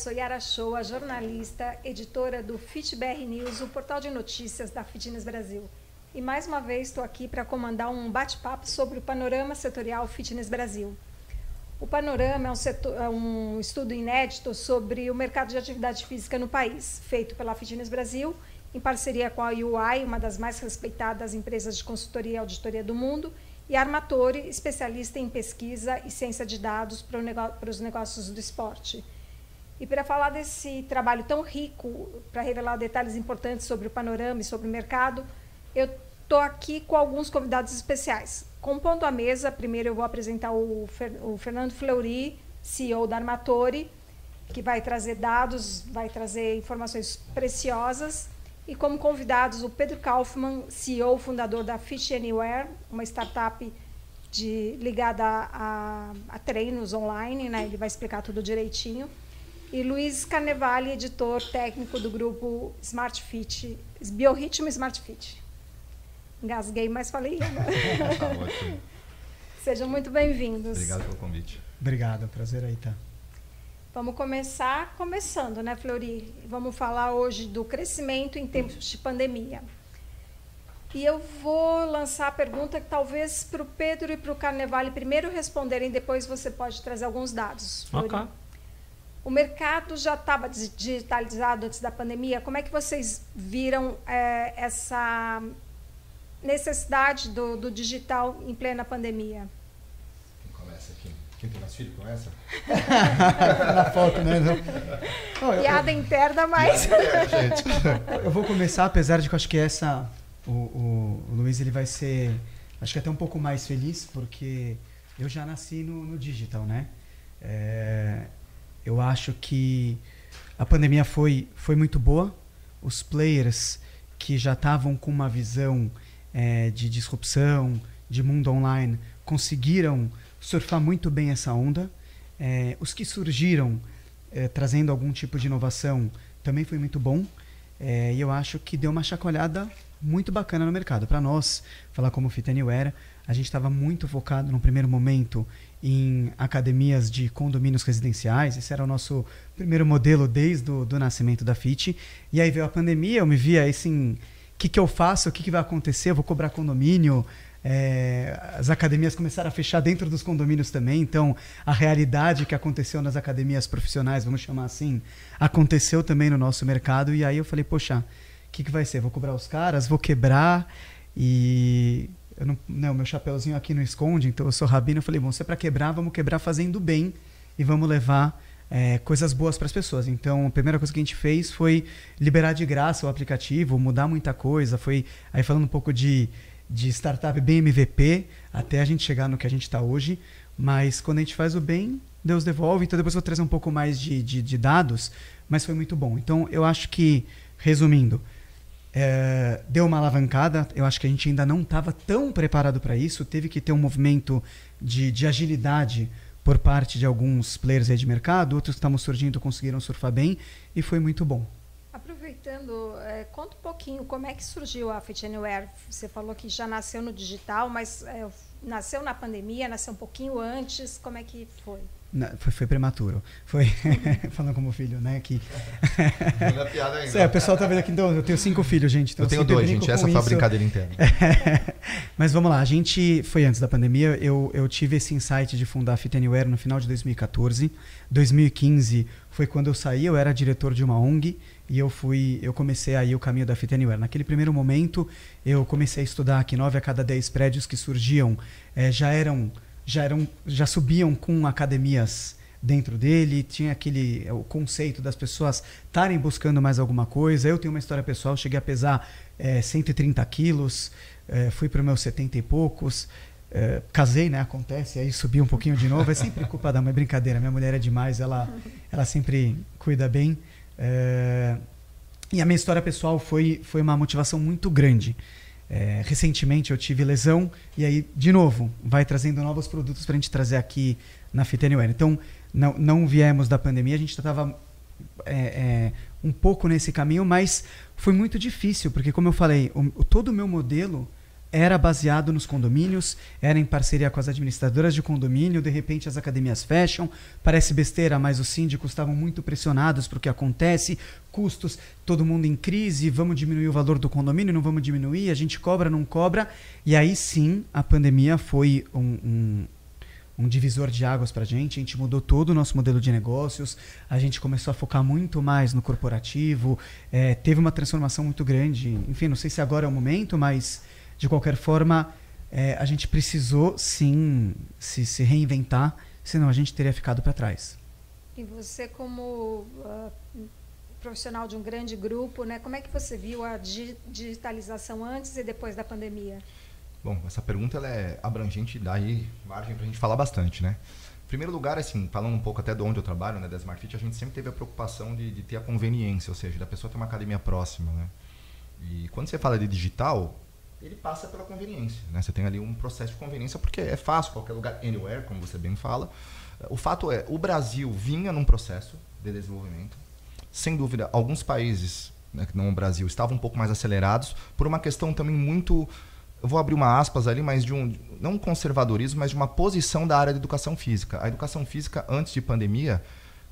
sou Yara Shoa, jornalista, editora do FitBR News, o portal de notícias da Fitness Brasil. E mais uma vez estou aqui para comandar um bate-papo sobre o panorama setorial Fitness Brasil. O panorama é um estudo inédito sobre o mercado de atividade física no país, feito pela Fitness Brasil, em parceria com a UI, uma das mais respeitadas empresas de consultoria e auditoria do mundo, e a Armatore, especialista em pesquisa e ciência de dados para os negócios do esporte. E para falar desse trabalho tão rico, para revelar detalhes importantes sobre o panorama e sobre o mercado, eu estou aqui com alguns convidados especiais. Compondo a mesa, primeiro eu vou apresentar o Fernando Fleury, CEO da Armatore, que vai trazer dados, vai trazer informações preciosas. E como convidados, o Pedro Kaufmann, CEO, fundador da Fit Anywhere, uma startup ligada a treinos online, né? Ele vai explicar tudo direitinho. E Luiz Carnevale, editor técnico do grupo Smart Fit, Biorritmo Smart Fit. Engasguei, mas falei. Tá ótimo. Sejam muito bem-vindos. Obrigado pelo convite. Obrigado, prazer aí, tá? Vamos começar começando, né, Fleury? Vamos falar hoje do crescimento em tempos de pandemia. E eu vou lançar a pergunta que talvez para o Pedro e para o Carnevale primeiro responderem, depois você pode trazer alguns dados, Fleury. Okay. O mercado já estava digitalizado antes da pandemia. Como é que vocês viram essa necessidade do digital em plena pandemia? Quem começa aqui? Quem tem mais filho começa? Na foto, né? Piada interna, mas... gente. Eu vou começar, apesar de que eu acho que o Luiz ele vai ser, acho que até um pouco mais feliz, porque eu já nasci no digital, né? Eu acho que a pandemia foi muito boa. Os players que já estavam com uma visão de disrupção, de mundo online, conseguiram surfar muito bem essa onda. Os que surgiram trazendo algum tipo de inovação também foi muito bom. E eu acho que deu uma chacoalhada muito bacana no mercado. Para nós, falar como Fit Anywhere, a gente estava muito focado no primeiro momento em academias de condomínios residenciais. Esse era o nosso primeiro modelo desde o nascimento da Fit. E aí veio a pandemia, eu me via assim, o que eu faço, o que vai acontecer, eu vou cobrar condomínio. As academias começaram a fechar dentro dos condomínios também, então a realidade que aconteceu nas academias profissionais, vamos chamar assim, aconteceu também no nosso mercado. E aí eu falei, poxa, o que vai ser? Vou cobrar os caras, vou quebrar e... o meu chapeuzinho aqui não esconde, então eu sou rabino. Eu falei, bom, se é para quebrar, vamos quebrar fazendo bem e vamos levar coisas boas para as pessoas. Então a primeira coisa que a gente fez foi liberar de graça o aplicativo, mudar muita coisa. Foi aí falando um pouco de startup bem MVP, até a gente chegar no que a gente está hoje. Mas quando a gente faz o bem, Deus devolve. Então depois eu vou trazer um pouco mais de dados, mas foi muito bom. Então eu acho que, resumindo, deu uma alavancada. Eu acho que a gente ainda não estava tão preparado para isso. Teve que ter um movimento de agilidade por parte de alguns players aí de mercado. Outros que estavam surgindo conseguiram surfar bem e foi muito bom. Aproveitando, conta um pouquinho como é que surgiu a Fit Anywhere. Você falou que já nasceu no digital, mas nasceu na pandemia, nasceu um pouquinho antes. Como é que foi? Foi prematuro. Foi falando como filho, né? Que... Não é piada ainda. O pessoal tá vendo aqui, então, eu tenho 5 filhos, gente. Então eu tenho 2, gente. Essa foi a brincadeira interna. Mas vamos lá, a gente foi antes da pandemia. Eu tive esse insight de fundar a Fit Anywhere no final de 2014. 2015 foi quando eu saí, eu era diretor de uma ONG e eu comecei aí o caminho da Fit Anywhere. Naquele primeiro momento, eu comecei a estudar que 9 a cada 10 prédios que surgiam já subiam com academias dentro dele. Tinha o conceito das pessoas estarem buscando mais alguma coisa. Eu tenho uma história pessoal, cheguei a pesar 130 quilos, fui para os meus 70 e poucos, casei, né? Acontece, aí subi um pouquinho de novo. É sempre culpa da mãe, brincadeira. Minha mulher é demais, ela sempre cuida bem. E a minha história pessoal foi uma motivação muito grande. Recentemente eu tive lesão e aí, de novo, vai trazendo novos produtos para a gente trazer aqui na Fit Anywhere. Então, não viemos da pandemia, a gente estava um pouco nesse caminho, mas foi muito difícil, porque como eu falei, todo o meu modelo era baseado nos condomínios, era em parceria com as administradoras de condomínio, de repente as academias fecham, parece besteira, mas os síndicos estavam muito pressionados para o que acontece, custos, todo mundo em crise, vamos diminuir o valor do condomínio, não vamos diminuir, a gente cobra, não cobra, e aí sim a pandemia foi um divisor de águas para a gente mudou todo o nosso modelo de negócios, a gente começou a focar muito mais no corporativo, teve uma transformação muito grande, enfim, não sei se agora é o momento, mas de qualquer forma a gente precisou sim se reinventar, senão a gente teria ficado para trás. E você como profissional de um grande grupo, né, como é que você viu a digitalização antes e depois da pandemia? Bom, essa pergunta ela é abrangente e dá aí margem para a gente falar bastante, né? Em primeiro lugar, assim, falando um pouco até de onde eu trabalho, né, da Smart Fit, a gente sempre teve a preocupação de ter a conveniência, ou seja, da pessoa ter uma academia próxima, né? E quando você fala de digital, ele passa pela conveniência, né? Você tem ali um processo de conveniência porque é fácil, qualquer lugar, anywhere, como você bem fala. O fato é, o Brasil vinha num processo de desenvolvimento. Sem dúvida, alguns países, né, que não o Brasil, estavam um pouco mais acelerados por uma questão também muito... Eu vou abrir uma aspas ali, mas não um conservadorismo, mas de uma posição da área de educação física. A educação física, antes de pandemia,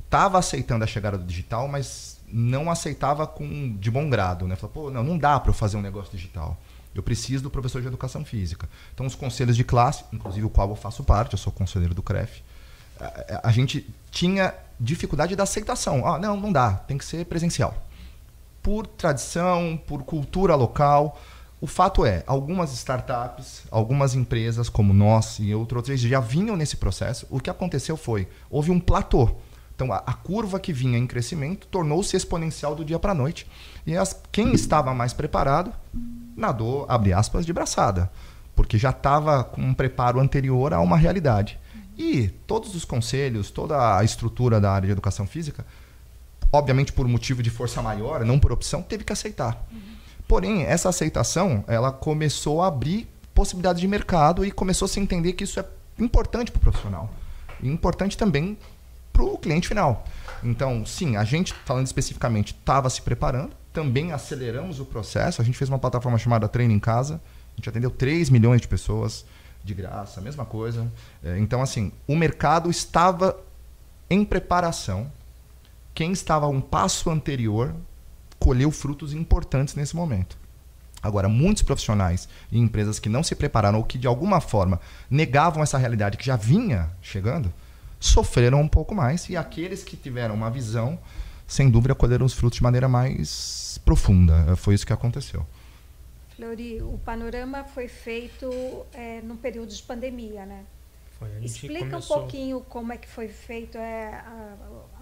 estava aceitando a chegada do digital, mas não aceitava de bom grado, né? Falou, pô, não dá para eu fazer um negócio digital. Eu preciso do professor de educação física. Então, os conselhos de classe, inclusive o qual eu faço parte, eu sou conselheiro do CREF, a gente tinha dificuldade da aceitação. Não dá, tem que ser presencial. Por tradição, por cultura local. O fato é, algumas startups, algumas empresas como nós e outras já vinham nesse processo. O que aconteceu foi, houve um platô. Então, a curva que vinha em crescimento tornou-se exponencial do dia para a noite. E quem estava mais preparado nadou, abre aspas, de braçada. Porque já estava com um preparo anterior a uma realidade. E todos os conselhos, toda a estrutura da área de educação física, obviamente por motivo de força maior, não por opção, teve que aceitar. Porém, essa aceitação, ela começou a abrir possibilidades de mercado e começou a se entender que isso é importante para o profissional. E importante também para o cliente final. Então, sim, a gente, falando especificamente, estava se preparando, também aceleramos o processo. A gente fez uma plataforma chamada Treino em Casa, a gente atendeu 3 milhões de pessoas de graça, a mesma coisa. Então, assim, o mercado estava em preparação. Quem estava um passo anterior colheu frutos importantes nesse momento. Agora, muitos profissionais e empresas que não se prepararam ou que de alguma forma negavam essa realidade que já vinha chegando, sofreram um pouco mais, e aqueles que tiveram uma visão, sem dúvida, colheram os frutos de maneira mais profunda. Foi isso que aconteceu. Fleury, o Panorama foi feito num período de pandemia, né? Explica um pouquinho como é que foi feito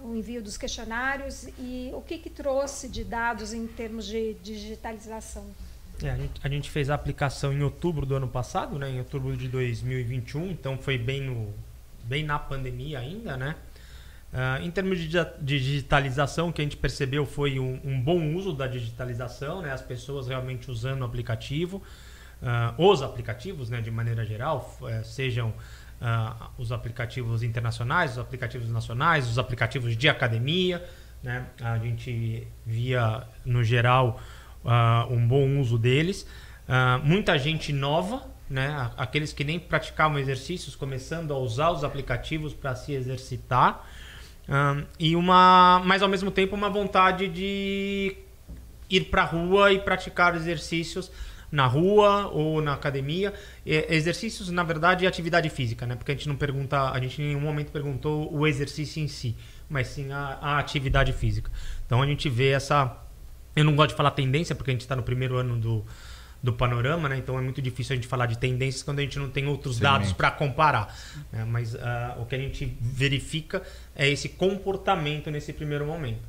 o envio dos questionários e o que trouxe de dados em termos de digitalização. A gente fez a aplicação em outubro do ano passado, né? Em outubro de 2021, então foi bem na pandemia ainda, né? Em termos de digitalização, o que a gente percebeu foi um bom uso da digitalização, né? As pessoas realmente usando o aplicativo, os aplicativos, né? De maneira geral, sejam os aplicativos internacionais, os aplicativos nacionais, os aplicativos de academia, né? A gente via, no geral, um bom uso deles. Muita gente nova, né? Aqueles que nem praticavam exercícios, começando a usar os aplicativos para se exercitar. Mas ao mesmo tempo uma vontade de ir para a rua e praticar exercícios na rua ou na academia. Exercícios, na verdade, é atividade física, né? Porque a gente em nenhum momento perguntou o exercício em si, mas sim a atividade física. Então a gente vê eu não gosto de falar tendência, porque a gente está no primeiro ano do Panorama, né? Então é muito difícil a gente falar de tendências quando a gente não tem outros dados para comparar, né? Mas o que a gente verifica é esse comportamento nesse primeiro momento,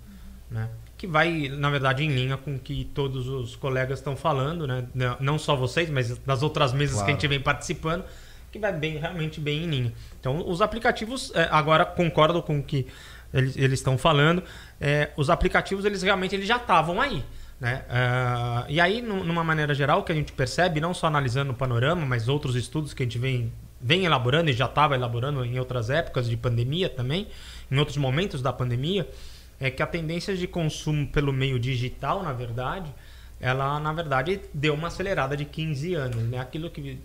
né? Que vai, na verdade, em linha com o que todos os colegas estão falando, né? Não só vocês, mas das outras mesas que a gente vem participando, que vai realmente bem em linha. Então, os aplicativos, agora concordo com o que eles estão falando, os aplicativos eles já estavam aí, né? E aí, numa maneira geral, o que a gente percebe, não só analisando o Panorama, mas outros estudos que a gente vem elaborando e já estava elaborando em outras épocas de pandemia também, em outros momentos da pandemia, é que a tendência de consumo pelo meio digital, na verdade, ela, na verdade, deu uma acelerada de 15 anos. Né? Aquilo que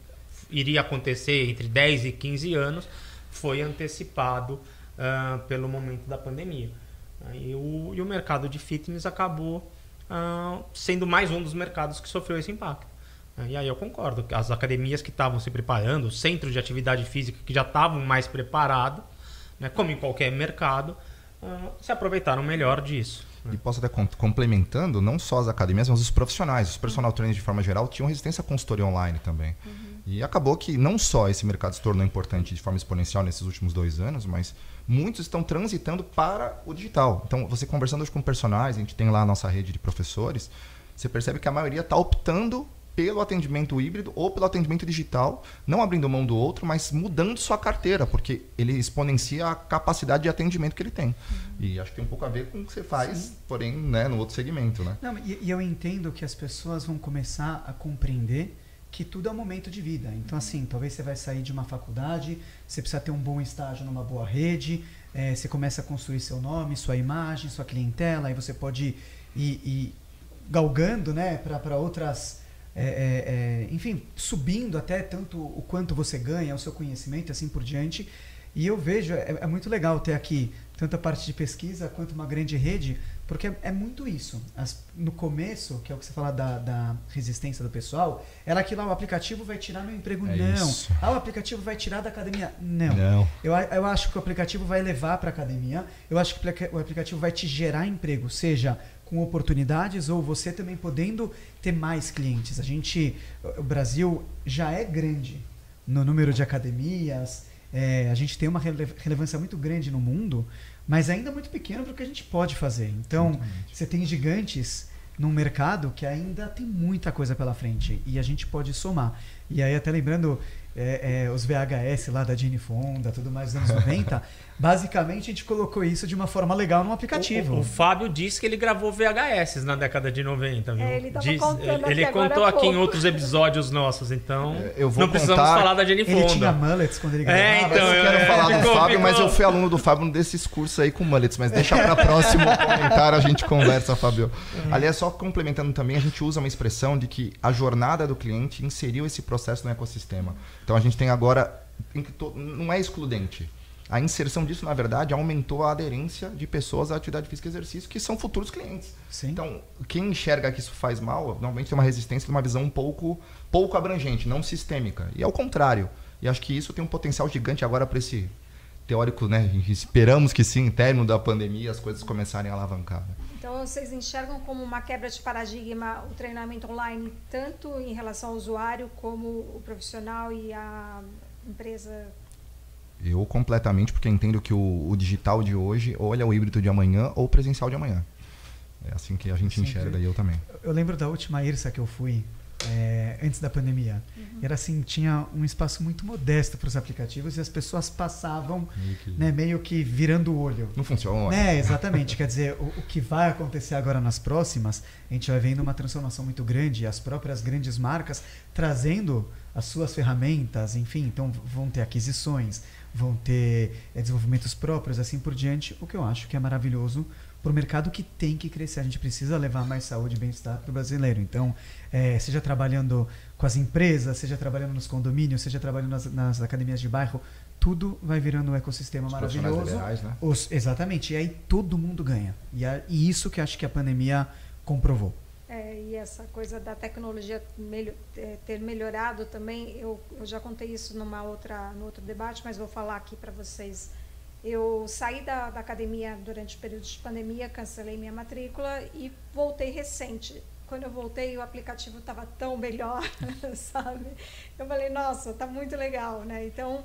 iria acontecer entre 10 e 15 anos foi antecipado pelo momento da pandemia. E o mercado de fitness acabou sendo mais um dos mercados que sofreu esse impacto. E aí eu concordo, as academias que estavam se preparando, os centros de atividade física que já estavam mais preparados, né, como em qualquer mercado, se aproveitaram melhor disso. E posso até complementando, não só as academias, mas os profissionais, os personal trainers de forma geral, tinham resistência à consultoria online também. E acabou que não só esse mercado se tornou importante de forma exponencial nesses últimos 2 anos, mas muitos estão transitando para o digital. Então, você conversando hoje com personagens, a gente tem lá a nossa rede de professores, você percebe que a maioria está optando pelo atendimento híbrido ou pelo atendimento digital, não abrindo mão do outro, mas mudando sua carteira, porque ele exponencia a capacidade de atendimento que ele tem. E acho que tem um pouco a ver com o que você faz, sim, porém, né, no outro segmento. Né? Não, e eu entendo que as pessoas vão começar a compreender que tudo é um momento de vida. Então, assim, talvez você vai sair de uma faculdade, você precisa ter um bom estágio numa boa rede, você começa a construir seu nome, sua imagem, sua clientela, aí você pode ir galgando, né, para outras... enfim, subindo até tanto o quanto você ganha, o seu conhecimento e assim por diante. E eu vejo, é muito legal ter aqui tanto a parte de pesquisa quanto uma grande rede, porque é muito isso. No começo, que é o que você fala da resistência do pessoal, era que lá o aplicativo vai tirar meu emprego. Não. Isso. O aplicativo vai tirar da academia. Não. Eu acho que o aplicativo vai levar para a academia, eu acho que o aplicativo vai te gerar emprego, seja com oportunidades ou você também podendo ter mais clientes. O Brasil já é grande no número de academias, a gente tem uma relevância muito grande no mundo, mas ainda muito pequeno para o que a gente pode fazer. Então, você tem gigantes num mercado que ainda tem muita coisa pela frente e a gente pode somar. E aí, até lembrando os VHS lá da Jane Fonda, tudo mais dos anos 90, basicamente a gente colocou isso de uma forma legal num aplicativo. O Fábio disse que ele gravou VHS na década de 90, viu? Ele estava contando ele contou aqui em outros episódios nossos, então não precisamos falar da Jane Fonda. Ele tinha mullets quando ele gravava. Então, eu quero falar do Fábio, mas eu fui aluno do Fábio desses cursos aí com mullets, mas deixa para próximo comentário, a gente conversa, Fábio. Aliás, só complementando também, a gente usa uma expressão de que a jornada do cliente inseriu esse processo no ecossistema. Então a gente tem agora, não é excludente. A inserção disso, na verdade, aumentou a aderência de pessoas à atividade física e exercício, que são futuros clientes. Sim. Então, quem enxerga que isso faz mal, normalmente tem uma resistência, uma visão um pouco abrangente, não sistêmica. E ao contrário. E acho que isso tem um potencial gigante agora para esse teórico, né? Esperamos que sim, em término da pandemia, as coisas começarem a alavancar. Né? Então, vocês enxergam como uma quebra de paradigma o treinamento online, tanto em relação ao usuário, como o profissional e a empresa? Eu completamente, porque entendo que o digital de hoje ou ele é o híbrido de amanhã ou o presencial de amanhã. É assim que a gente enxerga, e eu também. Eu lembro da última IRSA que eu fui, antes da pandemia. Era assim, tinha um espaço muito modesto para os aplicativos e as pessoas passavam meio que virando o olho. Não funciona. Exatamente. Quer dizer, o que vai acontecer agora nas próximas, a gente vai vendo uma transformação muito grande, as próprias grandes marcas trazendo as suas ferramentas, enfim, então vão ter aquisições, vão ter desenvolvimentos próprios, assim por diante, o que eu acho que é maravilhoso para o mercado que tem que crescer. A gente precisa levar mais saúde e bem-estar para o brasileiro. Então, seja trabalhando com as empresas, seja trabalhando nos condomínios, seja trabalhando nas academias de bairro, tudo vai virando um ecossistema maravilhoso. Liberais, né? Exatamente. E aí todo mundo ganha. E isso que acho que a pandemia comprovou. E essa coisa da tecnologia ter melhorado também, eu já contei isso no outro debate, mas vou falar aqui para vocês. Eu saí da academia durante o período de pandemia, cancelei minha matrícula e voltei recente. Quando eu voltei, o aplicativo estava tão melhor, sabe? Eu falei, nossa, está muito legal, né? Então,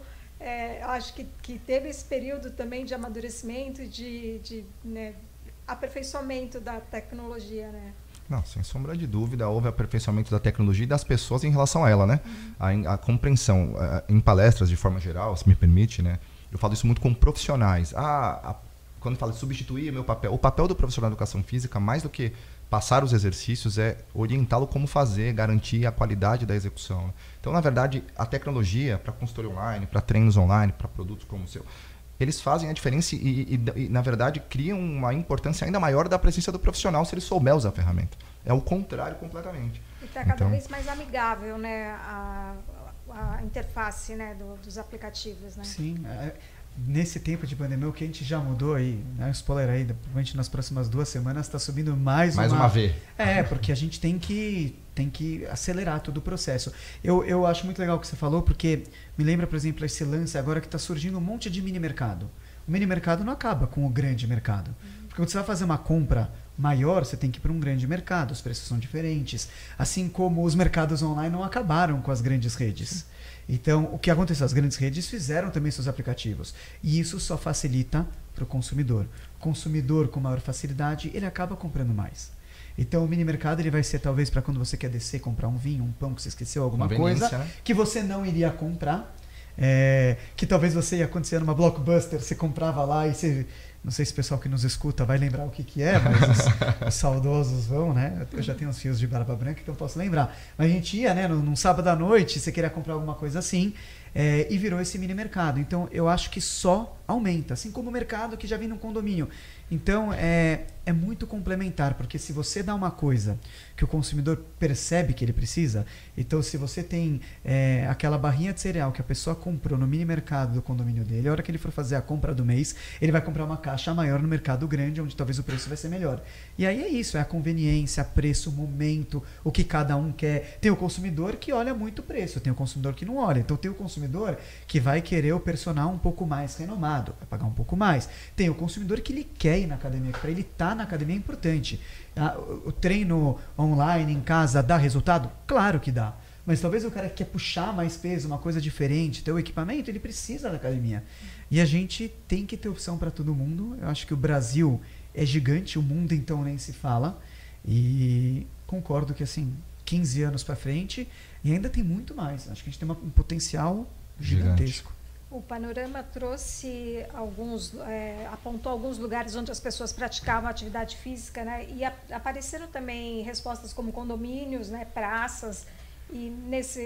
acho que teve esse período também de amadurecimento e de aperfeiçoamento da tecnologia, né? Não, sem sombra de dúvida, houve aperfeiçoamento da tecnologia e das pessoas em relação a ela, né? A compreensão, em palestras de forma geral, se me permite, né? Eu falo isso muito com profissionais. Quando falo de substituir o papel do profissional de educação física, mais do que passar os exercícios, é orientá-lo como fazer, garantir a qualidade da execução. Então, na verdade, a tecnologia para consultoria online, para treinos online, para produtos como o seu, eles fazem a diferença e, na verdade, criam uma importância ainda maior da presença do profissional se ele souber usar a ferramenta. é o contrário completamente. E está cada vez mais amigável, né, a interface, né, dos aplicativos, né? Sim, nesse tempo de pandemia, o que a gente já mudou aí, né, spoiler aí, provavelmente nas próximas 2 semanas está subindo mais uma V. Porque a gente tem que acelerar todo o processo. Eu acho muito legal o que você falou, porque me lembra, por exemplo, esse lance agora que está surgindo um monte de mini mercado. O mini mercado não acaba com o grande mercado. Porque quando você vai fazer uma compra maior, você tem que ir para um grande mercado, os preços são diferentes. Assim como os mercados online não acabaram com as grandes redes. Então, o que aconteceu? As grandes redes fizeram também seus aplicativos. E isso só facilita para o consumidor. O consumidor, com maior facilidade, ele acaba comprando mais. Então, o mini mercado ele vai ser talvez para quando você quer descer, comprar um vinho, um pão, que você esqueceu, alguma coisa, né? Que você não iria comprar. Que talvez você ia acontecer numa Blockbuster, você comprava lá e você... Não sei se o pessoal que nos escuta vai lembrar o que é, mas os saudosos vão, né? Eu já tenho uns fios de barba branca, então posso lembrar. Mas a gente ia, né? Num sábado à noite, você queria comprar alguma coisa assim, e virou esse mini mercado. Então, eu acho que só aumenta, assim como o mercado que já vem num condomínio. Então, é muito complementar, porque se você dá uma coisa que o consumidor percebe que ele precisa, então se você tem aquela barrinha de cereal que a pessoa comprou no mini mercado do condomínio dele, a hora que ele for fazer a compra do mês, ele vai comprar uma caixa maior no mercado grande, onde talvez o preço vai ser melhor. E aí é isso, é a conveniência, preço, momento, o que cada um quer. Tem o consumidor que olha muito o preço, tem o consumidor que não olha. Então tem o consumidor que vai querer o personal um pouco mais renomado, vai pagar um pouco mais. Tem o consumidor que ele quer ir na academia, que para ele estar na academia é importante. O treino online em casa dá resultado? Claro que dá. Mas talvez o cara que quer puxar mais peso, uma coisa diferente, ter o equipamento, ele precisa da academia. E a gente tem que ter opção para todo mundo. Eu acho que o Brasil é gigante, o mundo então nem se fala. E concordo que assim, 15 anos para frente, e ainda tem muito mais. Acho que a gente tem um potencial gigantesco. O Panorama trouxe apontou alguns lugares onde as pessoas praticavam atividade física, né? E apareceram também respostas como condomínios, né? Praças. E nesse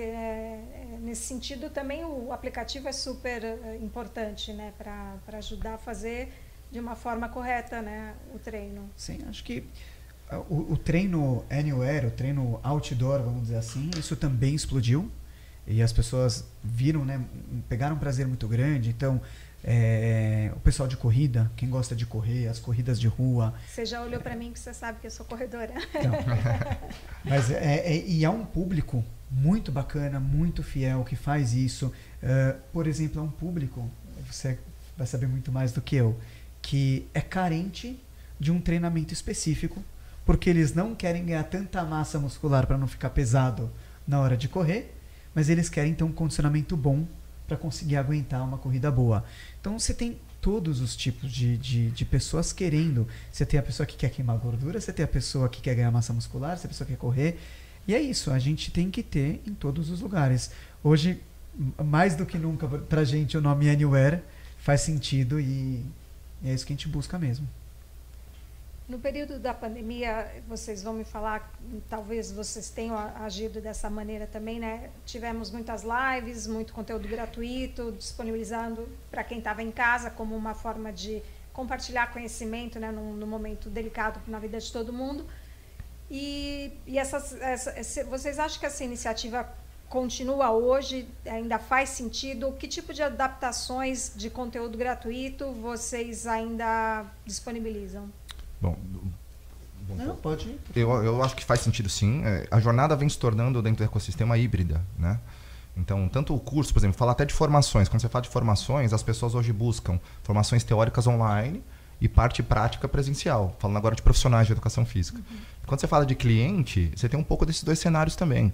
sentido também o aplicativo é super importante, né? Para ajudar a fazer de uma forma correta, né? O treino. Sim, acho que o treino anywhere, o treino outdoor, vamos dizer assim, isso também explodiu. E as pessoas viram, né, pegaram um prazer muito grande. Então, o pessoal de corrida, quem gosta de correr, as corridas de rua... Você já olhou para mim que você sabe que eu sou corredora. Então, mas e há um público muito bacana, muito fiel, que faz isso. Por exemplo, há um público, você vai saber muito mais do que eu, que é carente de um treinamento específico, porque eles não querem ganhar tanta massa muscular para não ficar pesado na hora de correr, mas eles querem ter um condicionamento bom para conseguir aguentar uma corrida boa. Então você tem todos os tipos de pessoas querendo. Você tem a pessoa que quer queimar gordura, você tem a pessoa que quer ganhar massa muscular, você tem a pessoa que quer correr. E é isso, a gente tem que ter em todos os lugares. Hoje, mais do que nunca, para a gente o nome Anywhere faz sentido e é isso que a gente busca mesmo. No período da pandemia, vocês vão me falar, talvez vocês tenham agido dessa maneira também, né? Tivemos muitas lives, muito conteúdo gratuito, disponibilizando para quem estava em casa como uma forma de compartilhar conhecimento, né? Num momento delicado na vida de todo mundo. E vocês acham que essa iniciativa continua hoje? Ainda faz sentido? Que tipo de adaptações de conteúdo gratuito vocês ainda disponibilizam? Bom, não, pode ir. Eu acho que faz sentido sim. A jornada vem se tornando dentro do ecossistema híbrida, né? Então, tanto o curso, por exemplo, falar até de formações. Quando você fala de formações, as pessoas hoje buscam formações teóricas online e parte prática presencial. Falando agora de profissionais de educação física. Uhum. Quando você fala de cliente, você tem um pouco desses dois cenários também.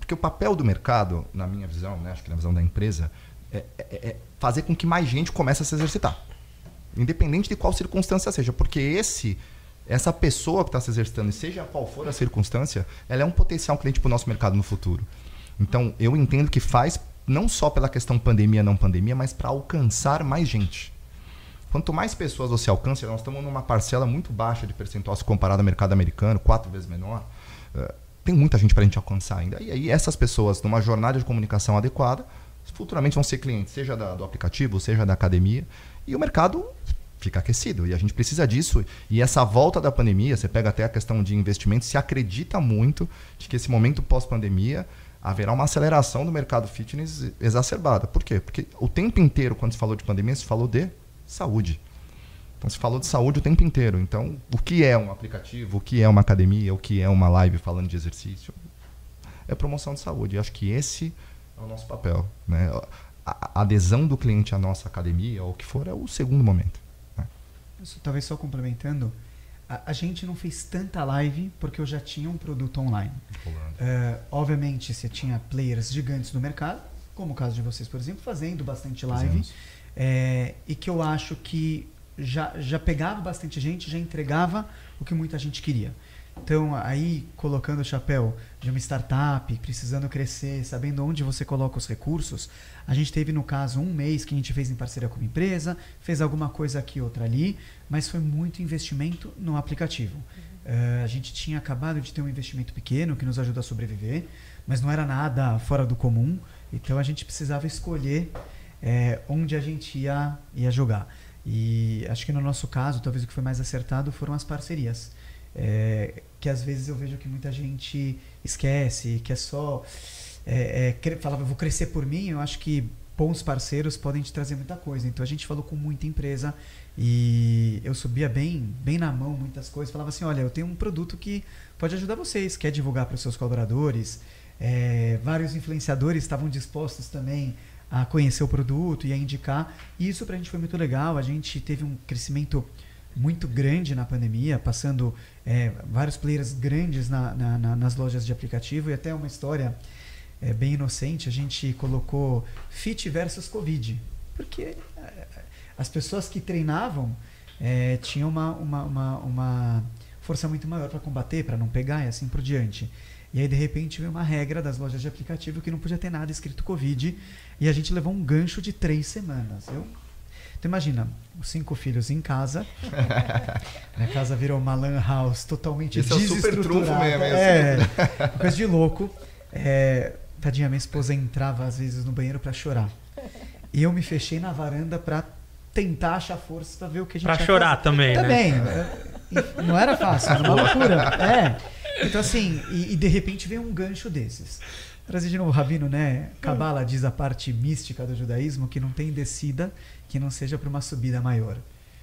Porque o papel do mercado, na minha visão, né, acho que na visão da empresa, é fazer com que mais gente comece a se exercitar. Independente de qual circunstância seja, porque essa pessoa que está se exercitando, seja qual for a circunstância, ela é um potencial cliente para o nosso mercado no futuro. Então, eu entendo que faz não só pela questão pandemia, não pandemia, mas para alcançar mais gente. Quanto mais pessoas você alcança, nós estamos numa parcela muito baixa de percentual se comparado ao mercado americano, 4 vezes menor, tem muita gente para a gente alcançar ainda. E aí essas pessoas, numa jornada de comunicação adequada, futuramente vão ser clientes, seja do aplicativo, seja da academia. E o mercado fica aquecido. E a gente precisa disso. E essa volta da pandemia, você pega até a questão de investimento, se acredita muito de que esse momento pós-pandemia haverá uma aceleração do mercado fitness exacerbada. Por quê? Porque o tempo inteiro, quando se falou de pandemia, se falou de saúde. Então, se falou de saúde o tempo inteiro. Então, o que é um aplicativo, o que é uma academia, o que é uma live falando de exercício? É promoção de saúde. E acho que esse é o nosso papel, né? A adesão do cliente à nossa academia, ou o que for, é o segundo momento. Né? Isso, talvez só complementando, a gente não fez tanta live porque eu já tinha um produto online. Obviamente, você tinha players gigantes no mercado, como o caso de vocês, por exemplo, fazendo bastante live, e que eu acho que já pegava bastante gente, já entregava o que muita gente queria. Então, aí, colocando o chapéu de uma startup, precisando crescer, sabendo onde você coloca os recursos, a gente teve, no caso, um mês que a gente fez em parceria com uma empresa, fez alguma coisa aqui, outra ali, mas foi muito investimento no aplicativo. A gente tinha acabado de ter um investimento pequeno que nos ajuda a sobreviver, mas não era nada fora do comum, então a gente precisava escolher onde a gente ia jogar. E acho que no nosso caso, talvez o que foi mais acertado foram as parcerias. Que às vezes eu vejo que muita gente esquece, que é só falava, eu vou crescer por mim. Eu acho que bons parceiros podem te trazer muita coisa. Então a gente falou com muita empresa e eu subia bem na mão muitas coisas, falava assim, olha, eu tenho um produto que pode ajudar vocês, quer divulgar para os seus colaboradores. Vários influenciadores estavam dispostos também a conhecer o produto e a indicar, e isso pra gente foi muito legal. A gente teve um crescimento muito grande na pandemia, passando vários players grandes nas lojas de aplicativo, e até uma história bem inocente, a gente colocou Fit versus Covid, porque as pessoas que treinavam tinham uma força muito maior para combater, para não pegar e assim por diante. E aí, de repente, veio uma regra das lojas de aplicativo que não podia ter nada escrito Covid, e a gente levou um gancho de 3 semanas. Então, imagina, os 5 filhos em casa, minha casa virou uma lan house totalmente desestruturada. Esse é o super trunfo mesmo. Coisa de louco. Tadinha, minha esposa entrava às vezes no banheiro para chorar. E eu me fechei na varanda para tentar achar força para ver o que a gente ia fazer. Pra chorar também, né? Também. Não era fácil, era uma loucura. Então, assim, e de repente veio um gancho desses. Trazer de novo o Rabino, né? Kabbalah diz a parte mística do judaísmo que não tem descida que não seja para uma subida maior.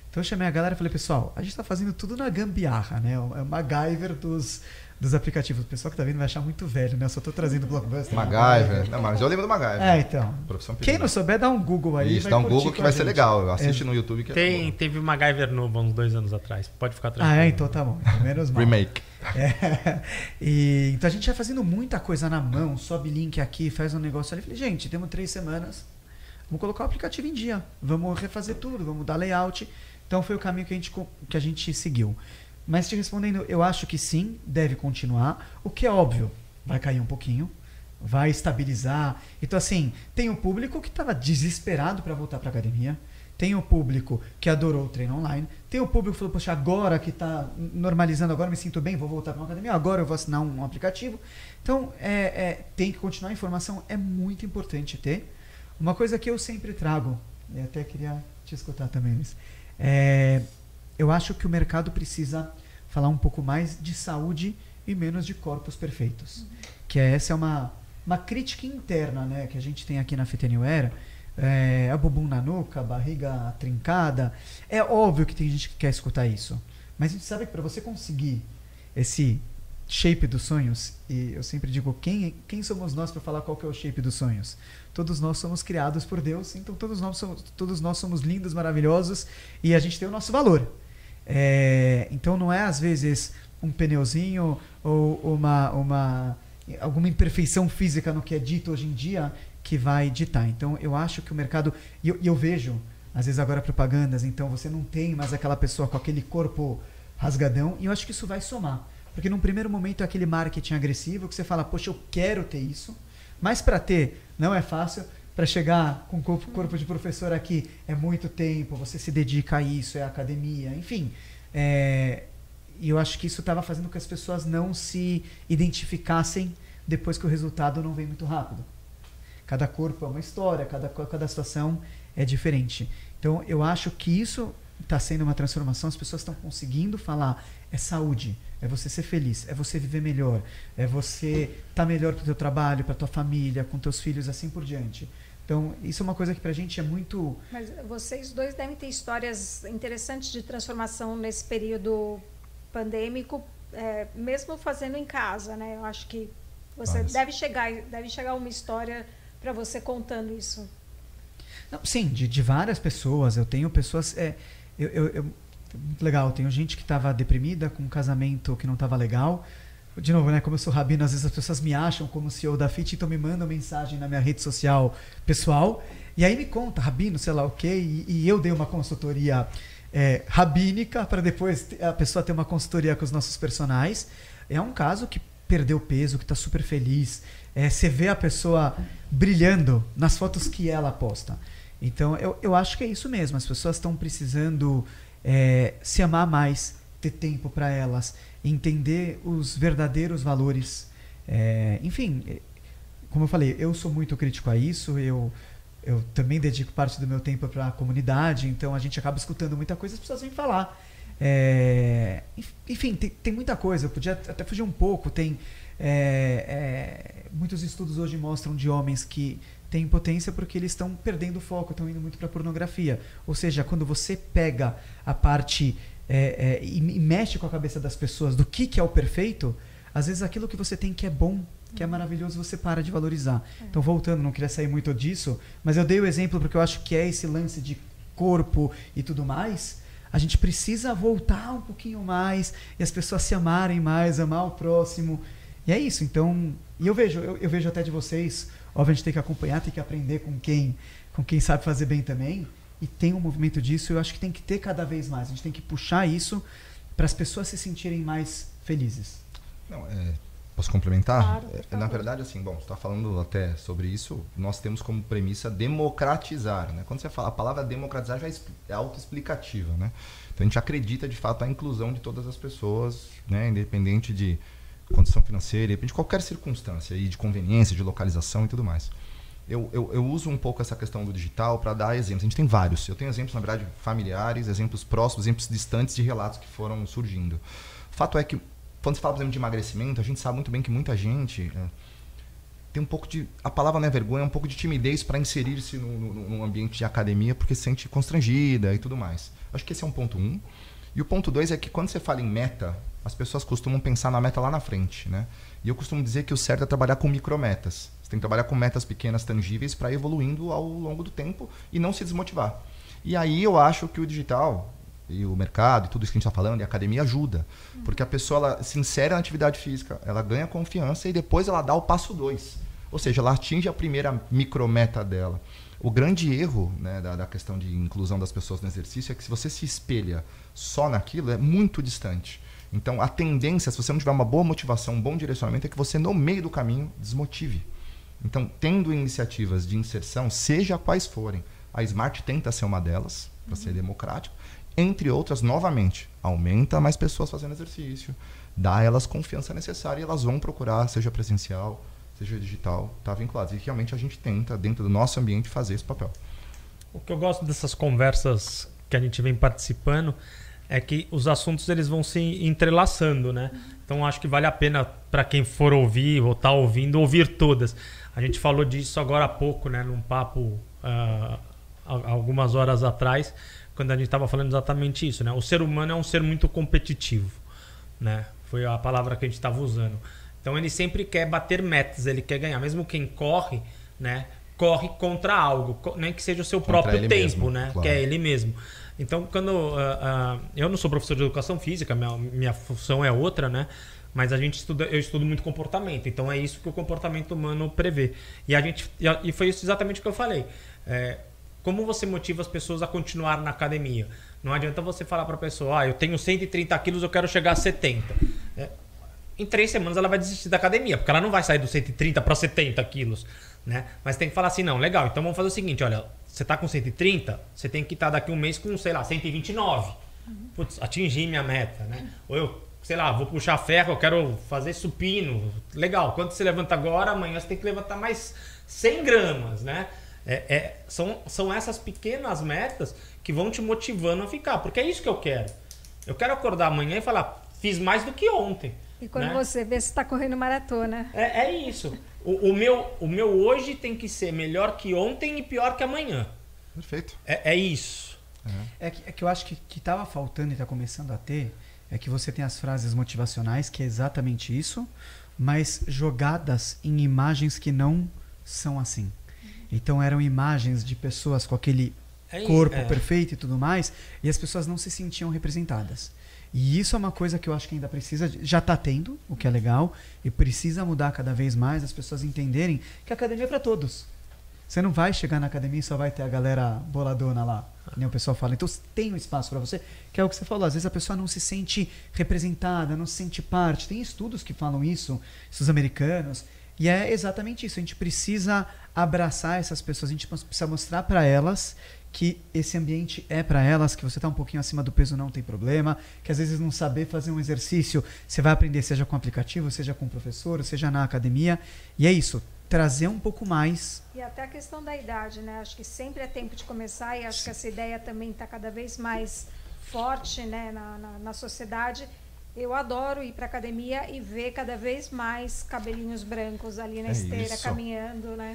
Então eu chamei a galera e falei, pessoal, a gente está fazendo tudo na gambiarra, né? É o MacGyver dos aplicativos. O pessoal que tá vendo vai achar muito velho, né? Eu só tô trazendo o Blockbuster. MacGyver. Não, mas eu lembro do MacGyver. Então. Quem não souber, dá um Google aí. Isso, dá um Google que vai ser legal. Assiste no YouTube que teve o MacGyver novo há uns 2 anos atrás. Pode ficar tranquilo. Então tá bom. Menos mal. Remake. Então a gente ia fazendo muita coisa na mão, sobe link aqui, faz um negócio ali. Falei, gente, temos 3 semanas, vamos colocar o aplicativo em dia, vamos refazer tudo, vamos dar layout. Então foi o caminho que a gente seguiu. Mas te respondendo, eu acho que sim, deve continuar. O que é óbvio, vai cair um pouquinho, vai estabilizar. Então assim, tem o público que estava desesperado para voltar para academia. Tem o público que adorou o treino online. Tem o público que falou, poxa, agora que está normalizando, agora me sinto bem, vou voltar para uma academia, agora eu vou assinar um aplicativo. Então, tem que continuar. A informação é muito importante ter. Uma coisa que eu sempre trago, e até queria te escutar também, Luiz, eu acho que o mercado precisa falar um pouco mais de saúde e menos de corpos perfeitos. Que essa é uma crítica interna, né, que a gente tem aqui na Fit Anywhere. A bumbum na nuca, a barriga trincada. É óbvio que tem gente que quer escutar isso, mas a gente sabe que para você conseguir esse shape dos sonhos, e eu sempre digo, quem somos nós para falar qual que é o shape dos sonhos? Todos nós somos criados por Deus, então todos nós somos lindos, maravilhosos, e a gente tem o nosso valor. Então não é às vezes um pneuzinho ou alguma imperfeição física no que é dito hoje em dia que vai ditar. Então eu acho que o mercado, e eu vejo às vezes agora propagandas, então você não tem mais aquela pessoa com aquele corpo rasgadão, e eu acho que isso vai somar, porque num primeiro momento é aquele marketing agressivo que você fala, poxa, eu quero ter isso, mas para ter não é fácil. Para chegar com o corpo de professor aqui é muito tempo, você se dedica a isso, é academia, enfim. E eu acho que isso estava fazendo com que as pessoas não se identificassem depois que o resultado não vem muito rápido. Cada corpo é uma história, cada situação é diferente. Então eu acho que isso está sendo uma transformação, as pessoas estão conseguindo falar, é saúde, é você ser feliz, é você viver melhor, é você estar melhor para o teu trabalho, para tua família, com teus filhos, assim por diante. Então, isso é uma coisa que pra gente é muito... Mas vocês dois devem ter histórias interessantes de transformação nesse período pandêmico, mesmo fazendo em casa, né? Eu acho que você deve chegar uma história para você contando isso. Não, sim, de várias pessoas. Eu tenho pessoas... muito legal, eu tenho gente que estava deprimida com um casamento que não estava legal. De novo, né, como eu sou rabino, às vezes as pessoas me acham como CEO da FIT, então me mandam mensagem na minha rede social pessoal, e aí me conta, rabino, sei lá o quê, e eu dei uma consultoria rabínica para depois a pessoa ter uma consultoria com os nossos personagens. É um caso que perdeu peso, que está super feliz. Você vê a pessoa brilhando nas fotos que ela posta. Então, eu acho que é isso mesmo. As pessoas estão precisando se amar mais, ter tempo para elas, entender os verdadeiros valores. Enfim, como eu falei, eu sou muito crítico a isso, eu também dedico parte do meu tempo para a comunidade, então a gente acaba escutando muita coisa, as pessoas vêm falar. Enfim, tem muita coisa, eu podia até fugir um pouco, tem muitos estudos hoje mostram de homens que têm impotência porque eles estão perdendo o foco, estão indo muito para pornografia. Ou seja, quando você pega a parte e mexe com a cabeça das pessoas do que é o perfeito, às vezes aquilo que você tem que é bom, que é maravilhoso, você para de valorizar. Então, voltando, não queria sair muito disso, mas eu dei o exemplo porque eu acho que esse lance de corpo e tudo mais, a gente precisa voltar um pouquinho mais e as pessoas se amarem mais, amar o próximo. E é isso. Então, e eu vejo até de vocês, óbvio, a gente tem que acompanhar, tem que aprender com quem sabe fazer bem também. E tem um movimento disso, eu acho que tem que ter cada vez mais. A gente tem que puxar isso para as pessoas se sentirem mais felizes. Não, posso complementar? Claro, na verdade, assim, bom, você está falando até sobre isso, nós temos como premissa democratizar, né? Quando você fala a palavra democratizar, já é autoexplicativa, né? Então a gente acredita de fato na inclusão de todas as pessoas, né? Independente de condição financeira, de qualquer circunstância, e de conveniência, de localização e tudo mais. Eu uso um pouco essa questão do digital para dar exemplos. A gente tem vários. Eu tenho exemplos, na verdade, familiares, exemplos próximos, exemplos distantes de relatos que foram surgindo. O fato é que, quando se fala, por exemplo, de emagrecimento, a gente sabe muito bem que muita gente tem um pouco de... A palavra não é vergonha, é um pouco de timidez para inserir-se num ambiente de academia porque se sente constrangida e tudo mais. Acho que esse é um ponto 1. E o ponto 2 é que, quando você fala em meta, as pessoas costumam pensar na meta lá na frente, né? E eu costumo dizer que o certo é trabalhar com micrometas. Você tem que trabalhar com metas pequenas, tangíveis, para ir evoluindo ao longo do tempo e não se desmotivar. E aí eu acho que o digital e o mercado e tudo isso que a gente está falando, e a academia ajuda. Porque a pessoa ela se insere na atividade física, ela ganha confiança e depois ela dá o passo 2. Ou seja, ela atinge a primeira micrometa dela. O grande erro, né, da questão de inclusão das pessoas no exercício é que, se você se espelha só naquilo, é muito distante. Então, a tendência, se você não tiver uma boa motivação, um bom direcionamento, é que você, no meio do caminho, desmotive. Então, tendo iniciativas de inserção, seja quais forem, a Smart tenta ser uma delas, para ser democrático. Entre outras, novamente, aumenta mais pessoas fazendo exercício, dá a elas confiança necessária e elas vão procurar, seja presencial, seja digital, tá vinculado. E realmente a gente tenta, dentro do nosso ambiente, fazer esse papel. O que eu gosto dessas conversas que a gente vem participando é que os assuntos eles vão se entrelaçando, né? Então acho que vale a pena para quem for ouvir ou tá ouvindo, ouvir todas. A gente falou disso agora há pouco, né? Num papo algumas horas atrás, quando a gente estava falando exatamente isso, né? O ser humano é um ser muito competitivo, né? Foi a palavra que a gente estava usando. Então ele sempre quer bater metas, ele quer ganhar. Mesmo quem corre, né? Corre contra algo, nem que seja o seu próprio tempo, mesmo, né? Claro. Que é ele mesmo. Então, quando eu não sou professor de educação física, minha função é outra, né? Mas eu estudo muito comportamento. Então é isso que o comportamento humano prevê. E foi isso exatamente o que eu falei. Como você motiva as pessoas a continuar na academia? Não adianta você falar para a pessoa, eu tenho 130 quilos, eu quero chegar a 70. Em 3 semanas ela vai desistir da academia, porque ela não vai sair dos 130 para 70 quilos. Né? Mas tem que falar assim, não, legal, então vamos fazer o seguinte, olha, você tá com 130, você tem que estar daqui um mês com, sei lá, 129. Putz, atingi minha meta, né? Ou eu, sei lá, vou puxar ferro, eu quero fazer supino. Legal, quanto você levanta agora, amanhã você tem que levantar mais 100 gramas, né? São essas pequenas metas que vão te motivando a ficar, porque é isso que eu quero. Eu quero acordar amanhã e falar, fiz mais do que ontem. E quando né? você vê, você está correndo maratona. É isso. O meu hoje tem que ser melhor que ontem e pior que amanhã. Perfeito. É isso. É que eu acho que estava faltando e está começando a ter, é que você tem as frases motivacionais, que é exatamente isso, mas jogadas em imagens que não são assim. Então eram imagens de pessoas com aquele corpo perfeito e tudo mais, e as pessoas não se sentiam representadas. E isso é uma coisa que eu acho que ainda precisa, já está tendo, o que é legal, e precisa mudar cada vez mais, as pessoas entenderem que a academia é para todos. Você não vai chegar na academia e só vai ter a galera boladona lá, que nem o pessoal fala. Então tem um espaço para você, que é o que você falou. Às vezes a pessoa não se sente representada, não se sente parte. Tem estudos que falam isso, estudos americanos, e é exatamente isso. A gente precisa abraçar essas pessoas, a gente precisa mostrar para elas que esse ambiente é para elas, que você está um pouquinho acima do peso não tem problema, que às vezes não saber fazer um exercício, você vai aprender seja com aplicativo, seja com professor, seja na academia. E é isso. Trazer um pouco mais. E até a questão da idade, né? Acho que sempre é tempo de começar e acho que essa ideia também está cada vez mais forte, né, na sociedade. Eu adoro ir para academia e ver cada vez mais cabelinhos brancos ali na esteira, isso. Caminhando, né?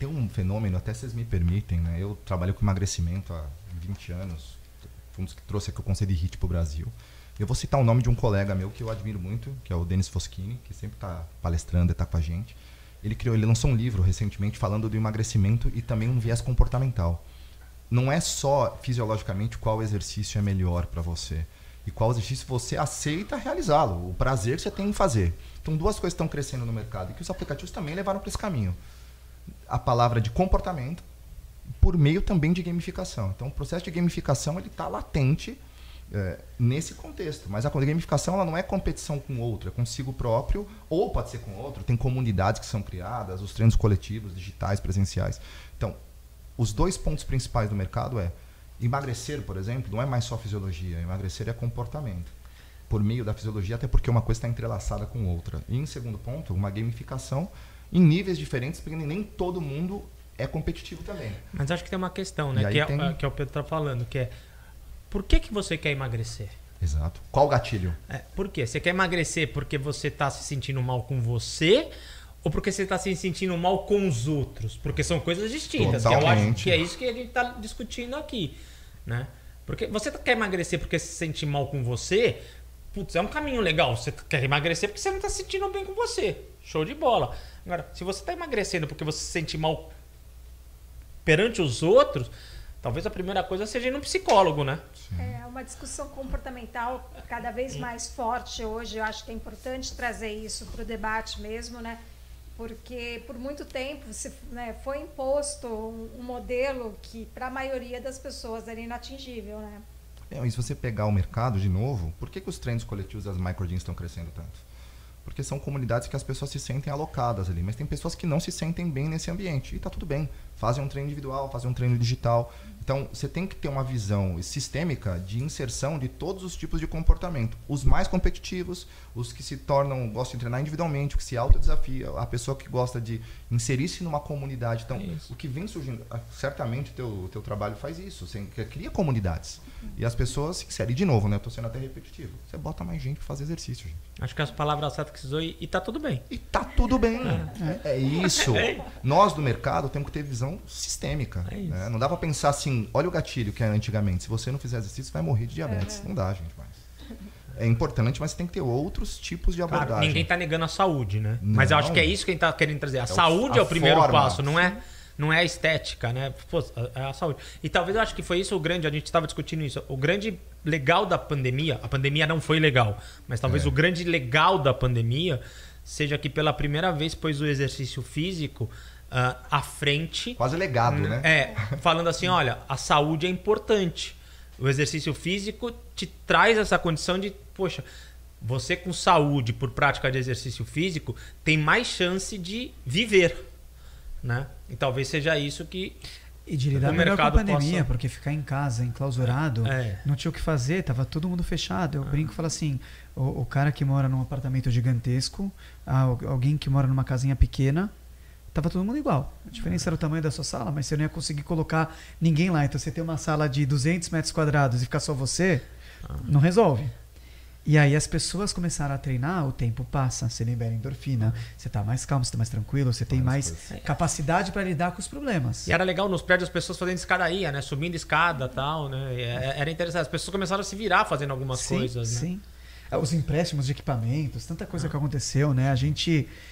Tem um fenômeno, até vocês me permitem, né? Eu trabalho com emagrecimento há 20 anos. Foi um dos que trouxe aqui o Conselho de HIIT para o Brasil. Eu vou citar o nome de um colega meu que eu admiro muito, que é o Denis Foschini, que sempre está palestrando e está com a gente. Ele lançou um livro recentemente falando do emagrecimento e também um viés comportamental. Não é só fisiologicamente qual exercício é melhor para você e qual exercício você aceita realizá-lo, o prazer que você tem em fazer. Então, duas coisas estão crescendo no mercado e que os aplicativos também levaram para esse caminho. A palavra de comportamento por meio também de gamificação. Então, o processo de gamificação está latente nesse contexto, mas a gamificação ela não é competição com outro, é consigo próprio, ou pode ser com outro, tem comunidades que são criadas, os treinos coletivos, digitais, presenciais. Então, os dois pontos principais do mercado emagrecer, por exemplo, não é mais só fisiologia, emagrecer é comportamento, por meio da fisiologia, até porque uma coisa está entrelaçada com outra. E em segundo ponto, uma gamificação em níveis diferentes, porque nem todo mundo é competitivo também. Mas acho que tem uma questão, né, que é o Pedro está falando, que é por que você quer emagrecer? Exato. Qual o gatilho? Por quê? Você quer emagrecer porque você está se sentindo mal com você ou porque você está se sentindo mal com os outros? Porque são coisas distintas. Que eu acho que é isso que a gente está discutindo aqui, né? Porque você quer emagrecer porque se sente mal com você, putz, é um caminho legal. Você quer emagrecer porque você não está se sentindo bem com você. Show de bola. Agora, se você está emagrecendo porque você se sente mal perante os outros, talvez a primeira coisa seja ir num psicólogo, né? É uma discussão comportamental cada vez mais forte hoje. Eu acho que é importante trazer isso para o debate mesmo, né? Porque por muito tempo foi imposto um modelo que para a maioria das pessoas era inatingível, né? E se você pegar o mercado de novo, por que os treinos coletivos das microgyms estão crescendo tanto? Porque são comunidades que as pessoas se sentem alocadas ali, mas tem pessoas que não se sentem bem nesse ambiente. E está tudo bem. Fazem um treino individual, fazem um treino digital. Então, você tem que ter uma visão sistêmica de inserção de todos os tipos de comportamento. Os mais competitivos, os que gostam de treinar individualmente, o que se autodesafia, a pessoa que gosta de inserir-se numa comunidade. Então, o que vem surgindo, certamente o teu trabalho faz isso. Você cria comunidades. E as pessoas se inserem. De novo, né? Eu estou sendo até repetitivo. Você bota mais gente para fazer exercício, gente. Acho que as palavras certas que você usou e tá tudo bem. E tá tudo bem. É isso. Nós do mercado temos que ter visão sistêmica. Né? Não dá para pensar assim, olha o gatilho que é antigamente. Se você não fizer exercício, você vai morrer de diabetes. Não dá, gente, mais. É importante, mas você tem que ter outros tipos de abordagem. Claro, ninguém tá negando a saúde, né? Não. Mas eu acho que é isso que a gente tá querendo trazer. A saúde é o primeiro passo, não é a estética, né? Pô, é a saúde. E talvez eu acho que foi isso a gente estava discutindo isso. O grande legal da pandemia, a pandemia não foi legal, mas talvez o grande legal da pandemia seja que pela primeira vez pôs o exercício físico à frente. Quase legado, né? Falando assim, olha, a saúde é importante. O exercício físico te traz essa condição de, poxa, você com saúde por prática de exercício físico tem mais chance de viver, né? E talvez seja isso que e de lidar melhor com a pandemia, porque ficar em casa, enclausurado, não tinha o que fazer, tava todo mundo fechado. Eu brinco e falo assim, o cara que mora num apartamento gigantesco, alguém que mora numa casinha pequena, tava todo mundo igual. A diferença era o tamanho da sua sala, mas você não ia conseguir colocar ninguém lá. Então, você tem uma sala de 200 metros quadrados e ficar só você, não resolve. E aí as pessoas começaram a treinar, o tempo passa, você libera endorfina, você tá mais calmo, você tá mais tranquilo, você tem mais capacidade para lidar com os problemas. E era legal nos prédios as pessoas fazendo escadaria, né? Subindo escada e tal, né? Era interessante. As pessoas começaram a se virar fazendo algumas coisas, né? Sim. Os empréstimos de equipamentos, tanta coisa que aconteceu, né?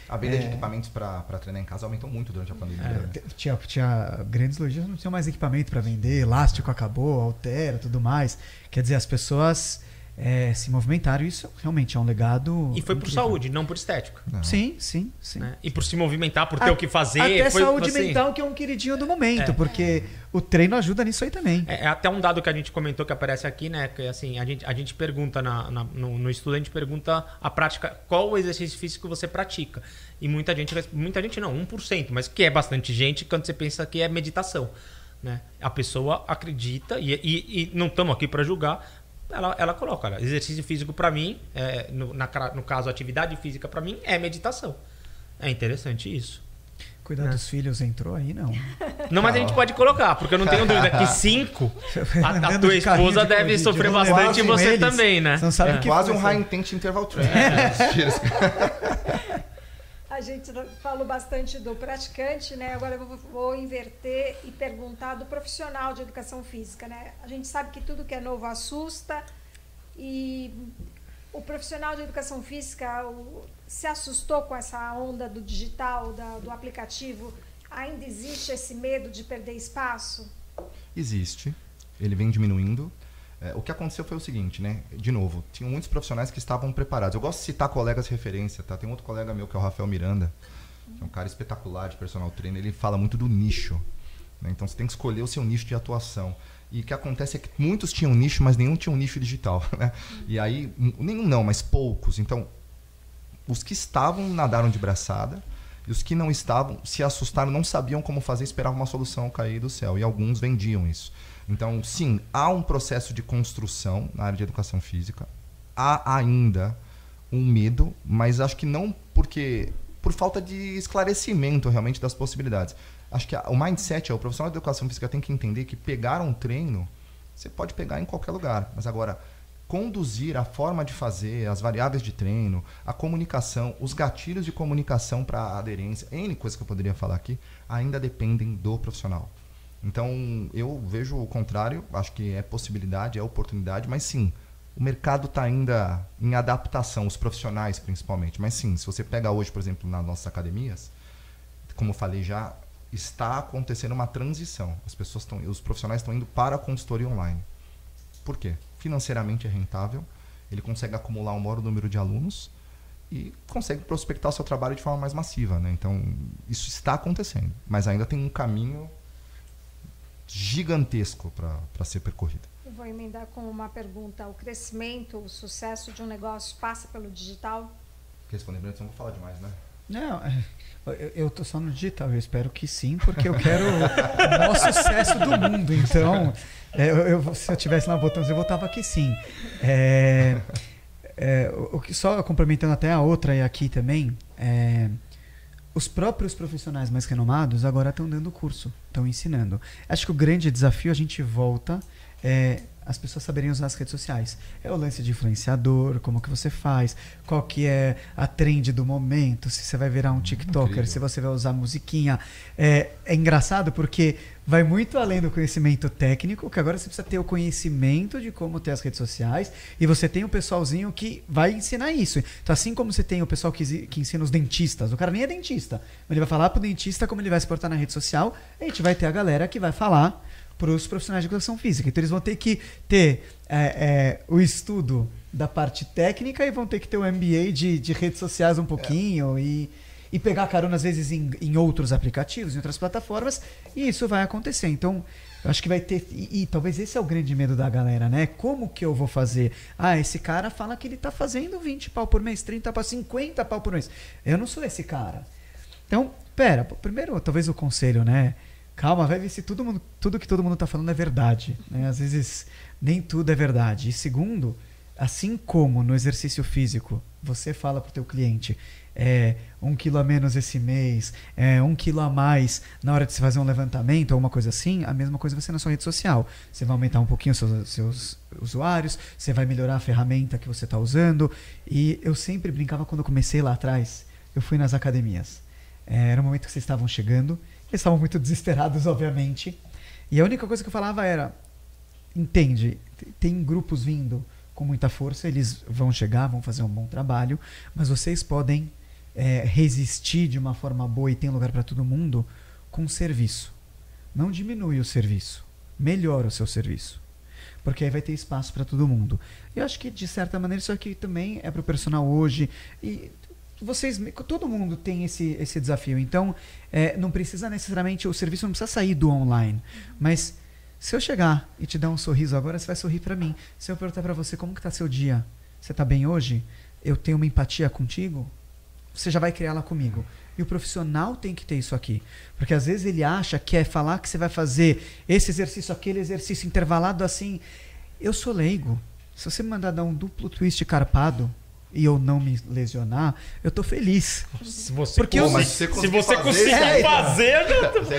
A venda de equipamentos para treinar em casa aumentou muito durante a pandemia. Tinha grandes lojistas, não tinham mais equipamento para vender, elástico acabou, altera, tudo mais. Quer dizer, as pessoas se movimentaram, isso realmente é um legado. E foi por saúde, não por estética. Não. Sim. Né? E por se movimentar, por ter o que fazer. Até foi, saúde assim, mental, que é um queridinho do momento, porque o treino ajuda nisso aí também. É até um dado que a gente comentou que aparece aqui, né? Que assim, a gente pergunta no estudo, a gente pergunta a prática, qual o exercício físico que você pratica. E muita gente não, 1%, mas que é bastante gente quando você pensa que é meditação. Né? A pessoa acredita, e não estamos aqui para julgar. Ela coloca, olha, exercício físico para mim, no caso, atividade física para mim é meditação. É interessante isso. Cuidar dos filhos entrou aí, não? Não, mas a gente pode colocar, porque eu não tenho dúvida que 5, a tua esposa deve sofrer bastante e você também, né? Não sabe que quase um high intense interval training. A gente falou bastante do praticante, né? Agora eu vou inverter e perguntar do profissional de educação física, né? A gente sabe que tudo que é novo assusta e o profissional de educação física se assustou com essa onda do digital, do aplicativo. Ainda existe esse medo de perder espaço? Existe. Ele vem diminuindo. O que aconteceu foi o seguinte, né? De novo, tinham muitos profissionais que estavam preparados. Eu gosto de citar colegas de referência, tá? Tem outro colega meu que é o Rafael Miranda, que é um cara espetacular de personal trainer. Ele fala muito do nicho, né? Então você tem que escolher o seu nicho de atuação. E o que acontece é que muitos tinham nicho, mas nenhum tinha um nicho digital, né? E aí, nenhum não, mas poucos. Então, os que estavam nadaram de braçada e os que não estavam se assustaram, não sabiam como fazer, esperavam uma solução cair do céu. E alguns vendiam isso. Então, sim, há um processo de construção na área de educação física. Há ainda um medo, mas acho que não por falta de esclarecimento realmente das possibilidades. Acho que o mindset, o profissional de educação física tem que entender que pegar um treino, você pode pegar em qualquer lugar. Mas agora, conduzir a forma de fazer, as variáveis de treino, a comunicação, os gatilhos de comunicação para a aderência, N coisas que eu poderia falar aqui, ainda dependem do profissional. Então, eu vejo o contrário, acho que é possibilidade, é oportunidade, mas sim, o mercado está ainda em adaptação, os profissionais principalmente. Mas sim, se você pega hoje, por exemplo, nas nossas academias, como eu falei já, está acontecendo uma transição. Os profissionais estão indo para a consultoria online. Por quê? Financeiramente é rentável, ele consegue acumular um maior número de alunos e consegue prospectar o seu trabalho de forma mais massiva, né? Então, isso está acontecendo, mas ainda tem um caminho gigantesco para ser percorrido. Eu vou emendar com uma pergunta. O crescimento, o sucesso de um negócio passa pelo digital? Respondendo, eu não vou falar demais, né? Não, eu tô só no digital, eu espero que sim, porque eu quero o maior sucesso do mundo. Então, se eu tivesse lá botando, eu votava que sim. Só complementando até a outra e aqui também, os próprios profissionais mais renomados agora estão dando curso, estão ensinando. Acho que o grande desafio, a gente volta, as pessoas saberem usar as redes sociais. É o lance de influenciador, como que você faz, qual que é a trend do momento, se você vai virar um TikToker, incrível, se você vai usar musiquinha. É engraçado porque vai muito além do conhecimento técnico, que agora você precisa ter o conhecimento de como ter as redes sociais, e você tem o pessoalzinho que vai ensinar isso. Então, assim como você tem o pessoal que ensina os dentistas, o cara nem é dentista, mas ele vai falar pro dentista como ele vai se portar na rede social, a gente vai ter a galera que vai falar para os profissionais de educação física. Então, eles vão ter que ter o estudo da parte técnica e vão ter que ter o MBA de redes sociais um pouquinho e pegar carona, às vezes, em outros aplicativos, em outras plataformas, e isso vai acontecer. Então, eu acho que vai ter... E talvez esse é o grande medo da galera, né? Como que eu vou fazer? Esse cara fala que ele está fazendo 20 pau por mês, 30 pau, 50 pau por mês. Eu não sou esse cara. Então, primeiro, talvez o conselho, né? Calma, vai ver se tudo que todo mundo está falando é verdade, né? Às vezes nem tudo é verdade. E segundo, assim como no exercício físico, você fala para o teu cliente, 1 quilo a menos esse mês, 1 quilo a mais na hora de se fazer um levantamento ou alguma coisa assim, a mesma coisa vai ser na sua rede social. Você vai aumentar um pouquinho os seus usuários, você vai melhorar a ferramenta que você está usando. E eu sempre brincava quando eu comecei lá atrás, eu fui nas academias. Era o momento que vocês estavam chegando, eles estavam muito desesperados, obviamente. E a única coisa que eu falava era, entende, tem grupos vindo com muita força, eles vão chegar, vão fazer um bom trabalho, mas vocês podem resistir de uma forma boa e tem lugar para todo mundo com serviço. Não diminui o serviço, melhora o seu serviço, porque aí vai ter espaço para todo mundo. Eu acho que de certa maneira isso aqui também é para o personal hoje e todo mundo tem esse desafio. Então não precisa necessariamente, o serviço não precisa sair do online, mas se eu chegar e te dar um sorriso agora, você vai sorrir para mim. Se eu perguntar para você como que tá seu dia, você tá bem hoje? Eu tenho uma empatia contigo? Você já vai criar ela comigo. E o profissional tem que ter isso aqui. Porque às vezes ele acha que é falar que você vai fazer esse exercício, aquele exercício intervalado assim. Eu sou leigo. Se você me mandar dar um duplo twist carpado e eu não me lesionar, eu tô feliz. Se você Porque conseguir fazer,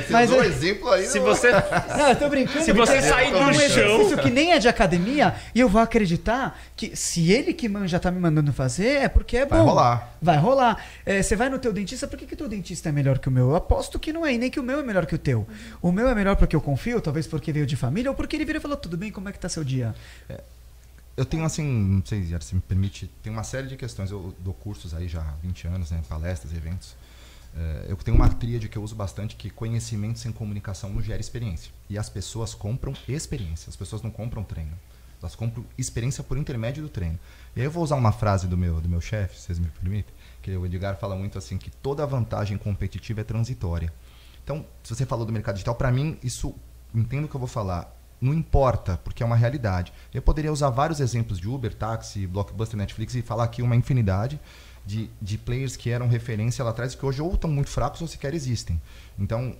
mas um exemplo aí. Se você não, eu tô brincando. Se você sair do chão, exercício que nem é de academia, e eu vou acreditar que se ele que já tá me mandando fazer, é porque é bom. Vai rolar. Vai rolar. Você vai no teu dentista, por que o teu dentista é melhor que o meu? Eu aposto que não é, e nem que o meu é melhor que o teu. O meu é melhor porque eu confio, talvez porque veio de família, ou porque ele vira e falou, tudo bem, como é que tá seu dia? Eu tenho assim, não sei se me permite, tem uma série de questões. Eu dou cursos aí já há 20 anos, né, palestras, eventos. Eu tenho uma tríade que eu uso bastante, que conhecimento sem comunicação não gera experiência. E as pessoas compram experiência, as pessoas não compram treino. Elas compram experiência por intermédio do treino. E aí eu vou usar uma frase do meu chefe, se vocês me permitem, que o Edgar fala muito assim, que toda vantagem competitiva é transitória. Então, se você falou do mercado digital, para mim, isso, entendo o que eu vou falar, não importa, porque é uma realidade. Eu poderia usar vários exemplos de Uber, táxi, Blockbuster, Netflix e falar aqui uma infinidade de players que eram referência lá atrás e que hoje ou estão muito fracos ou sequer existem. Então,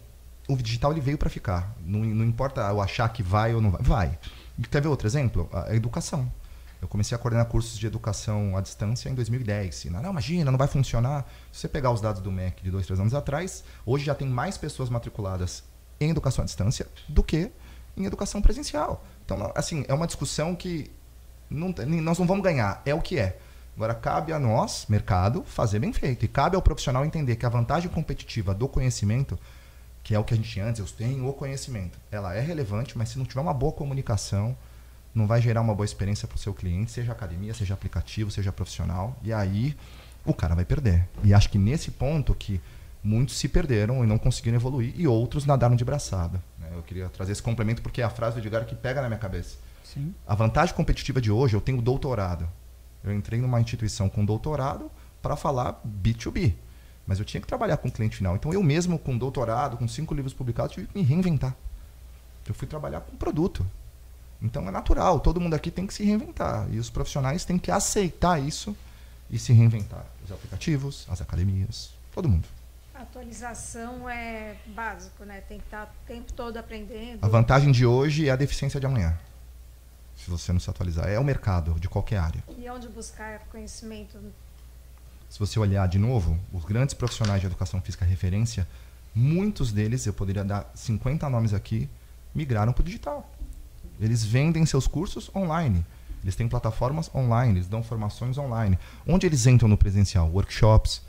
o digital ele veio para ficar. Não importa eu achar que vai ou não vai. Vai. E quer ver outro exemplo? A educação. Eu comecei a coordenar cursos de educação à distância em 2010. Não, imagina, não vai funcionar. Se você pegar os dados do MEC de 2, 3 anos atrás, hoje já tem mais pessoas matriculadas em educação à distância do que em educação presencial. Então, assim, é uma discussão que nós não vamos ganhar, é o que é. Agora, cabe a nós, mercado, fazer bem feito. E cabe ao profissional entender que a vantagem competitiva do conhecimento, que é o que a gente tinha antes, eu tenho o conhecimento, ela é relevante, mas se não tiver uma boa comunicação, não vai gerar uma boa experiência para o seu cliente, seja academia, seja aplicativo, seja profissional, e aí o cara vai perder. E acho que nesse ponto que muitos se perderam e não conseguiram evoluir, e outros nadaram de braçada. Eu queria trazer esse complemento porque é a frase do Edgar que pega na minha cabeça. Sim. A vantagem competitiva de hoje, eu tenho doutorado. Eu entrei numa instituição com doutorado para falar B2B. Mas eu tinha que trabalhar com o cliente final. Então eu mesmo, com doutorado, com 5 livros publicados, tive que me reinventar. Eu fui trabalhar com produto. Então é natural, todo mundo aqui tem que se reinventar. E os profissionais têm que aceitar isso e se reinventar. Os aplicativos, as academias, todo mundo. A atualização é básico, né? Tem que estar o tempo todo aprendendo. A vantagem de hoje é a deficiência de amanhã. Se você não se atualizar. É o mercado de qualquer área. E onde buscar conhecimento? Se você olhar de novo, os grandes profissionais de educação física referência, muitos deles, eu poderia dar 50 nomes aqui, migraram para o digital. Eles vendem seus cursos online. Eles têm plataformas online, eles dão formações online. Onde eles entram no presencial? Workshops.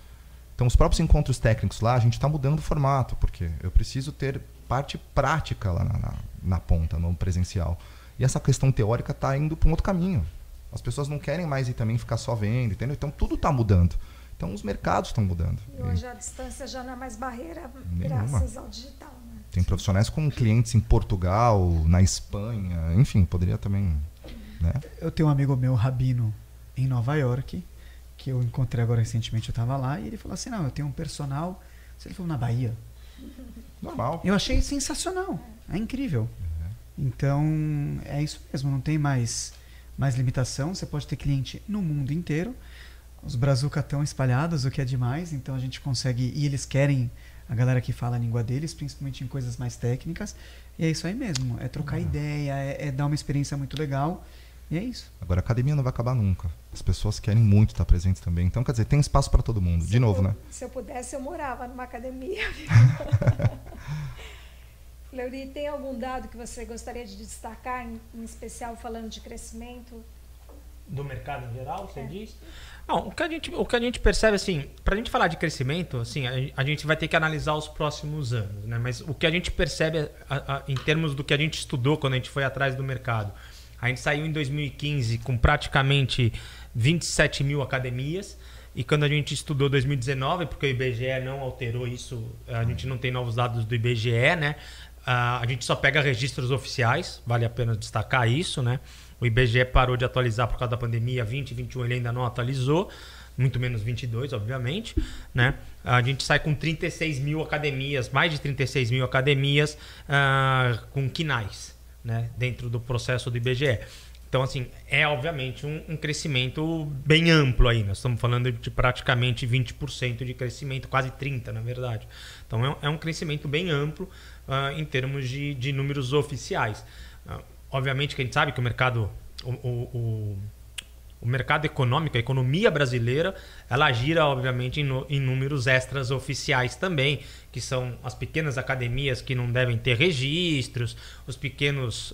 Então, os próprios encontros técnicos lá, a gente está mudando o formato, porque eu preciso ter parte prática lá na ponta, no presencial. E essa questão teórica está indo para um outro caminho. As pessoas não querem mais ir também ficar só vendo, entendeu? Então, tudo está mudando. Então, os mercados estão mudando. E hoje a distância já não é mais barreira, nenhuma. graças ao digital. Né? Tem profissionais com clientes em Portugal, na Espanha, enfim, poderia também... Né? Eu tenho um amigo meu, Rabino, em Nova York, que eu encontrei agora recentemente, eu estava lá, e ele falou assim, não, eu tenho um personal, se ele falou, na Bahia. Normal. Eu achei sensacional, é incrível. Então, é isso mesmo, não tem mais limitação, você pode ter cliente no mundo inteiro, os brazuca estão espalhados, o que é demais, então a gente consegue, e eles querem a galera que fala a língua deles, principalmente em coisas mais técnicas, e é isso aí mesmo, é trocar ideia, é dar uma experiência muito legal, E é isso. Agora, a academia não vai acabar nunca. As pessoas querem muito estar presentes também. Então, quer dizer, tem espaço para todo mundo. De novo, né? Se eu pudesse, eu morava numa academia. Fleury, tem algum dado que você gostaria de destacar, em especial falando de crescimento? Do mercado em geral, você diz? Não, o que a gente percebe, assim, para a gente falar de crescimento, assim, a gente vai ter que analisar os próximos anos, né? Mas o que a gente percebe em termos do que a gente estudou quando a gente foi atrás do mercado, a gente saiu em 2015 com praticamente 27 mil academias, e quando a gente estudou 2019, porque o IBGE não alterou isso, a gente não tem novos dados do IBGE, né? A gente só pega registros oficiais, vale a pena destacar isso, né? O IBGE parou de atualizar por causa da pandemia, 20, 21 ele ainda não atualizou, muito menos 22, obviamente, né? A gente sai com 36 mil academias, mais de 36 mil academias com quinais, né? Dentro do processo do IBGE. Então, assim, é obviamente um crescimento bem amplo aí. Nós estamos falando de praticamente 20% de crescimento, quase 30%, na verdade. Então, é um crescimento bem amplo em termos de números oficiais. Obviamente que a gente sabe que o mercado, o mercado econômico, a economia brasileira, ela gira, obviamente, em números extras oficiais também, que são as pequenas academias que não devem ter registros, os pequenos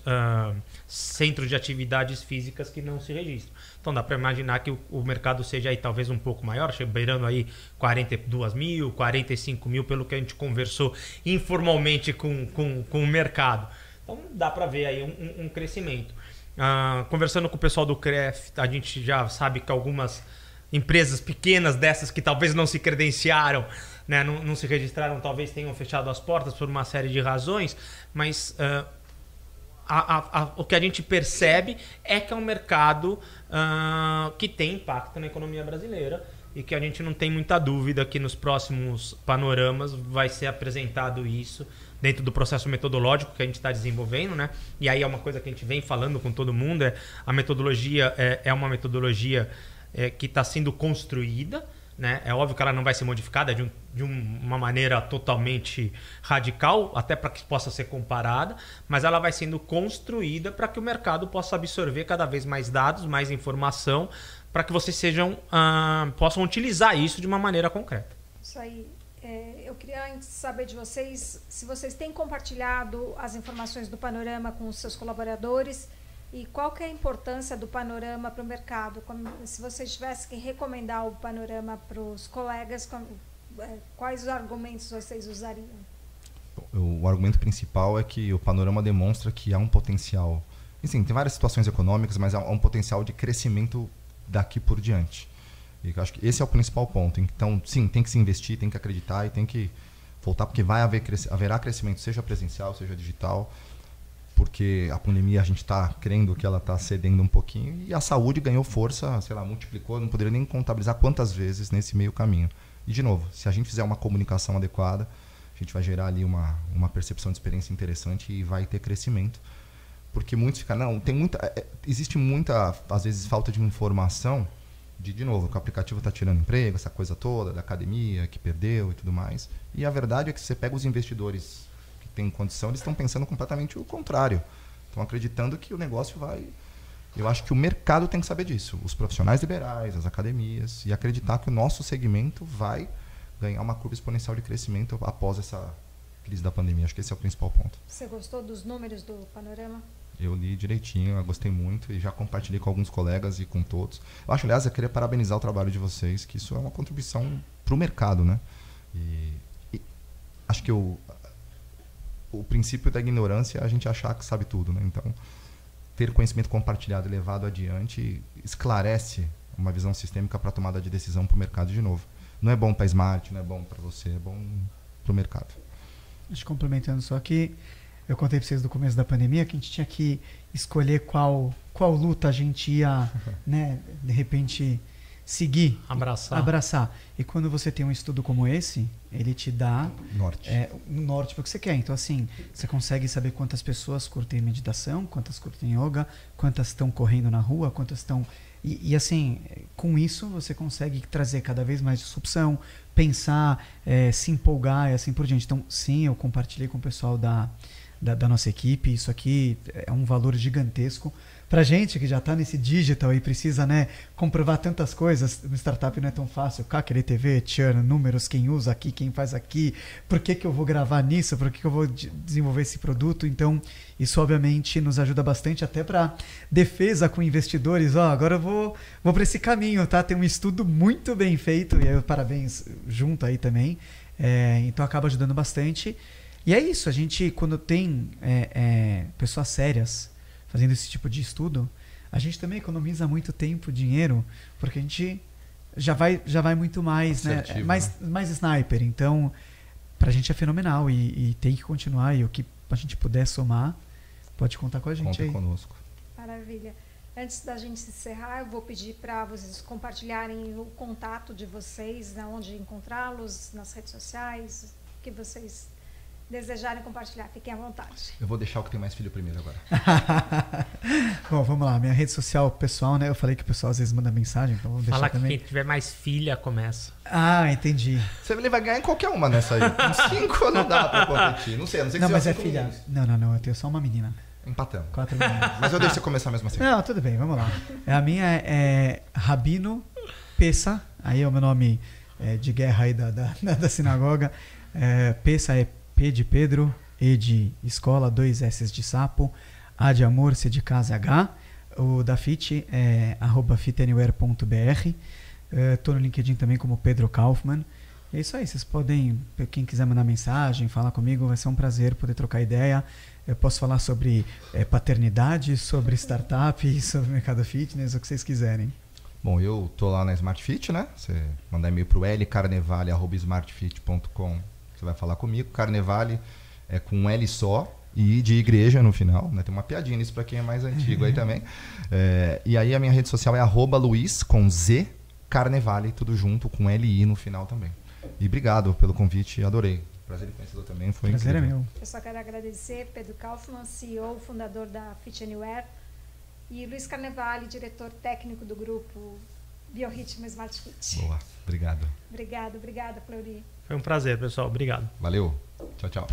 centros de atividades físicas que não se registram. Então dá para imaginar que o mercado seja aí talvez um pouco maior, beirando aí 42 mil, 45 mil, pelo que a gente conversou informalmente com o mercado. Então dá para ver aí um crescimento. Conversando com o pessoal do CREF, a gente já sabe que algumas empresas pequenas dessas que talvez não se credenciaram, né, não se registraram, talvez tenham fechado as portas por uma série de razões, mas o que a gente percebe é que é um mercado que tem impacto na economia brasileira e que a gente não tem muita dúvida que nos próximos panoramas vai ser apresentado isso dentro do processo metodológico que a gente está desenvolvendo, né? E aí é uma coisa que a gente vem falando com todo mundo, a metodologia é uma metodologia que está sendo construída, né? É óbvio que ela não vai ser modificada de uma maneira totalmente radical, até para que possa ser comparada, mas ela vai sendo construída para que o mercado possa absorver cada vez mais dados, mais informação, para que vocês possam utilizar isso de uma maneira concreta. Isso aí. Eu queria saber de vocês se vocês têm compartilhado as informações do Panorama com os seus colaboradores e qual que é a importância do Panorama para o mercado. Se vocês tivessem que recomendar o Panorama para os colegas, quais os argumentos vocês usariam? O argumento principal é que o Panorama demonstra que há um potencial. E, sim, tem várias situações econômicas, mas há um potencial de crescimento daqui por diante. E eu acho que esse é o principal ponto. Então, sim, tem que se investir, tem que acreditar e tem que voltar, porque haverá crescimento, seja presencial, seja digital, porque a pandemia a gente está crendo que ela está cedendo um pouquinho e a saúde ganhou força, sei lá, multiplicou, não poderia nem contabilizar quantas vezes nesse meio caminho. E, de novo, se a gente fizer uma comunicação adequada, a gente vai gerar ali uma percepção de experiência interessante e vai ter crescimento. Porque muitos ficam, não, existe muita, às vezes, falta de informação, de novo, que o aplicativo está tirando emprego, essa coisa toda, da academia, que perdeu e tudo mais. E a verdade é que você pega os investidores que têm condição, eles estão pensando completamente o contrário. Estão acreditando que o negócio vai... Eu acho que o mercado tem que saber disso. Os profissionais liberais, as academias, e acreditar que o nosso segmento vai ganhar uma curva exponencial de crescimento após essa crise da pandemia. Acho que esse é o principal ponto. Você gostou dos números do Panorama? Eu li direitinho, eu gostei muito e já compartilhei com alguns colegas e com todos. Eu acho, aliás, eu queria parabenizar o trabalho de vocês, que isso é uma contribuição para o mercado, né? E acho que o princípio da ignorância é a gente achar que sabe tudo, né? Então, ter conhecimento compartilhado e levado adiante esclarece uma visão sistêmica para a tomada de decisão para o mercado de novo. Não é bom para a Smart, não é bom para você, é bom para o mercado. Acho que complementando só que eu contei para vocês do começo da pandemia que a gente tinha que escolher qual luta a gente ia, né, de repente seguir, abraçar. E quando você tem um estudo como esse, ele te dá um norte para o que você quer. Então, assim, você consegue saber quantas pessoas curtem meditação, quantas curtem yoga, quantas estão correndo na rua, quantas estão... E assim, com isso você consegue trazer cada vez mais disrupção, pensar, se empolgar e assim por diante. Então, sim, eu compartilhei com o pessoal da da nossa equipe. Isso aqui é um valor gigantesco. Pra gente que já está nesse digital e precisa, né, comprovar tantas coisas, uma startup não é tão fácil. CAC, LTV, churn, números, quem usa aqui, quem faz aqui, por que eu vou gravar nisso, por que eu vou desenvolver esse produto. Então, isso obviamente nos ajuda bastante até para defesa com investidores. Agora eu vou para esse caminho, tá? Tem um estudo muito bem feito, e aí parabéns junto aí também. Então acaba ajudando bastante. E é isso, a gente quando tem pessoas sérias fazendo esse tipo de estudo, a gente também economiza muito tempo, dinheiro, porque a gente já vai muito mais, né? Mais sniper. Então, pra gente é fenomenal e tem que continuar. E o que a gente puder somar, pode contar com a gente. Conta aí. Conosco. Maravilha. Antes da gente encerrar, eu vou pedir para vocês compartilharem o contato de vocês, né, onde encontrá-los, nas redes sociais, que vocês desejarem compartilhar, fiquem à vontade. Eu vou deixar o que tem mais filho primeiro agora. Bom, vamos lá. Minha rede social pessoal, né? Eu falei que o pessoal às vezes manda mensagem, então vamos deixar também. Fala que quem tiver mais filha começa. Ah, entendi. Você vai ganhar em qualquer uma nessa aí. Com 5 não dá pra competir. Não sei se Não, você mas vai é ser filha. comigo. Não, eu tenho só uma menina. Empatamos. 4 meninas. Mas eu deixo você começar mesmo assim. Não, tudo bem, vamos lá. A minha é Rabino Pessa, aí é o meu nome de guerra aí da sinagoga. Pessa é P de Pedro, E de escola, 2 S de sapo, A de amor, C de casa, H. O da Fit é @fitanywhere.br. Tô no LinkedIn também como Pedro Kaufmann. É isso aí, vocês podem, quem quiser mandar mensagem, falar comigo, vai ser um prazer poder trocar ideia. Eu posso falar sobre paternidade, sobre startup, sobre mercado fitness, o que vocês quiserem. Bom, eu tô lá na Smart Fit, né? Você mandar e-mail pro lcarnevale@smartfit.com. Você vai falar comigo. Carnevale é com um L só e de igreja no final, né? Tem uma piadinha nisso para quem é mais antigo aí também. E aí a minha rede social é @Luiz com Z Carnevale, tudo junto com LI no final também. E obrigado pelo convite, adorei. Prazer em conhecê-lo também, foi Prazer incrível. é meu. Eu só quero agradecer Pedro Kaufmann, CEO, fundador da Fit Anywhere, e Luiz Carnevale, diretor técnico do grupo Biorritmo Smart Fit. Boa, obrigado. Obrigada, Fleury. Foi um prazer, pessoal. Obrigado. Valeu. Tchau, tchau.